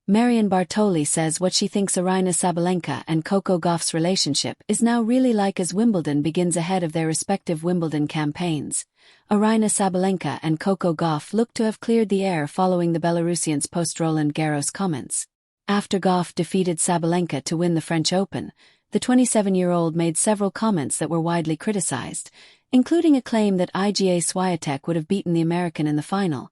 Marion Bartoli says what she thinks Aryna Sabalenka and Coco Gauff's relationship is now really like as Wimbledon begins ahead of their respective Wimbledon campaigns. Aryna Sabalenka and Coco Gauff look to have cleared the air following the Belarusian's post-Roland Garros comments. After Gauff defeated Sabalenka to win the French Open, the 27-year-old made several comments that were widely criticized, including a claim that Iga Swiatek would have beaten the American in the final.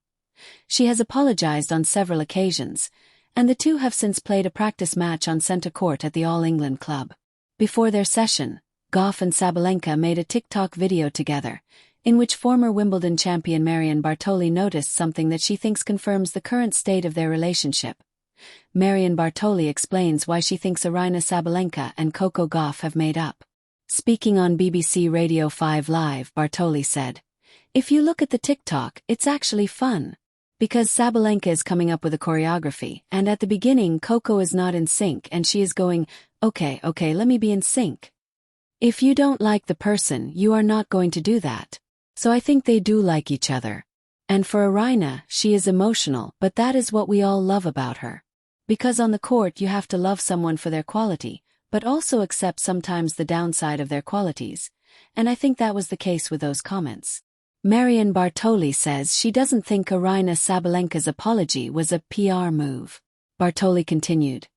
She has apologized on several occasions, and the two have since played a practice match on centre court at the All England Club. Before their session, Gauff and Sabalenka made a TikTok video together, in which former Wimbledon champion Marion Bartoli noticed something that she thinks confirms the current state of their relationship. Marion Bartoli explains why she thinks Aryna Sabalenka and Coco Gauff have made up. Speaking on BBC Radio 5 Live, Bartoli said, "If you look at the TikTok, it's actually fun. Because Sabalenka is coming up with a choreography, and at the beginning Coco is not in sync and she is going, okay, let me be in sync. If you don't like the person, you are not going to do that. So I think they do like each other. And for Aryna, she is emotional, but that is what we all love about her. Because on the court you have to love someone for their quality, but also accept sometimes the downside of their qualities. And I think that was the case with those comments." Marion Bartoli says she doesn't think Aryna Sabalenka's apology was a PR move. Bartoli continued,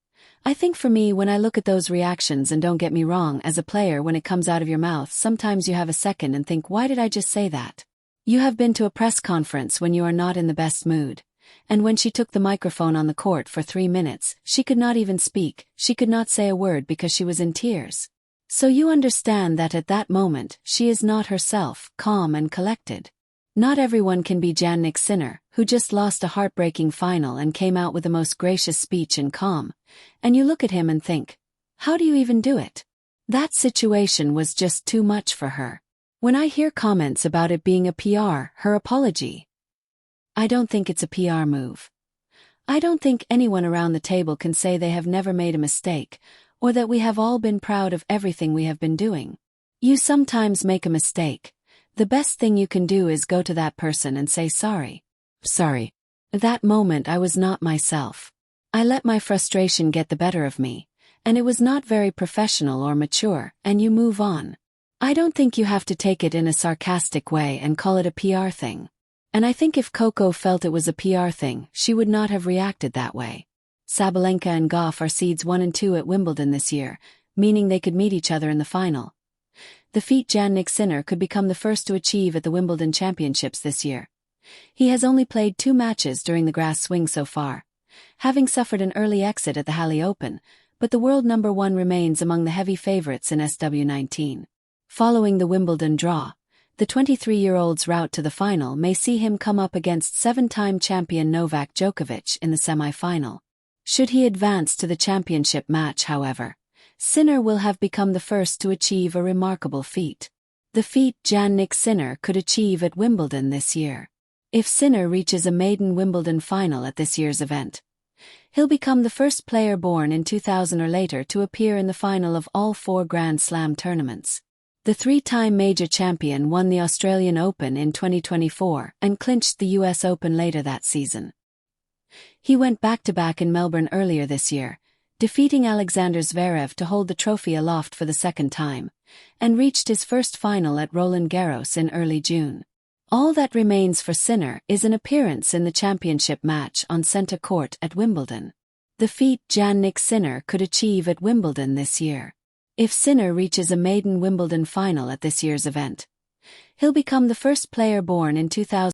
"I think for me, when I look at those reactions, and don't get me wrong, as a player, when it comes out of your mouth, sometimes you have a second and think, why did I just say that? You have been to a press conference when you are not in the best mood. And when she took the microphone on the court for 3 minutes, she could not even speak, she could not say a word because she was in tears. So you understand that at that moment, she is not herself, calm and collected. Not everyone can be Jannik Sinner, who just lost a heartbreaking final and came out with the most gracious speech and calm. And you look at him and think, how do you even do it? That situation was just too much for her. When I hear comments about it being a PR, her apology, I don't think it's a PR move. I don't think anyone around the table can say they have never made a mistake, or that we have all been proud of everything we have been doing. You sometimes make a mistake. The best thing you can do is go to that person and say sorry. Sorry. That moment I was not myself. I let my frustration get the better of me, and it was not very professional or mature, and you move on. I don't think you have to take it in a sarcastic way and call it a PR thing. And I think if Coco felt it was a PR thing, she would not have reacted that way. Sabalenka and Gauff are seeds 1 and 2 at Wimbledon this year, meaning they could meet each other in the final. The feat Jannik Sinner could become the first to achieve at the Wimbledon Championships this year. He has only played 2 matches during the grass swing so far, having suffered an early exit at the Halle Open, but the world number 1 remains among the heavy favorites in SW19. Following the Wimbledon draw, the 23-year-old's route to the final may see him come up against 7-time champion Novak Djokovic in the semi-final. Should he advance to the championship match, however, Sinner will have become the first to achieve a remarkable feat. The feat Jannik Sinner could achieve at Wimbledon this year. If Sinner reaches a maiden Wimbledon final at this year's event, he'll become the first player born in 2000 or later to appear in the final of all 4 Grand Slam tournaments. The 3-time major champion won the Australian Open in 2024 and clinched the US Open later that season. He went back-to-back in Melbourne earlier this year, defeating Alexander Zverev to hold the trophy aloft for the 2nd time, and reached his first final at Roland Garros in early June. All that remains for Sinner is an appearance in the championship match on centre court at Wimbledon. The feat Jannik Sinner could achieve at Wimbledon this year. If Sinner reaches a maiden Wimbledon final at this year's event, he'll become the first player born in 2000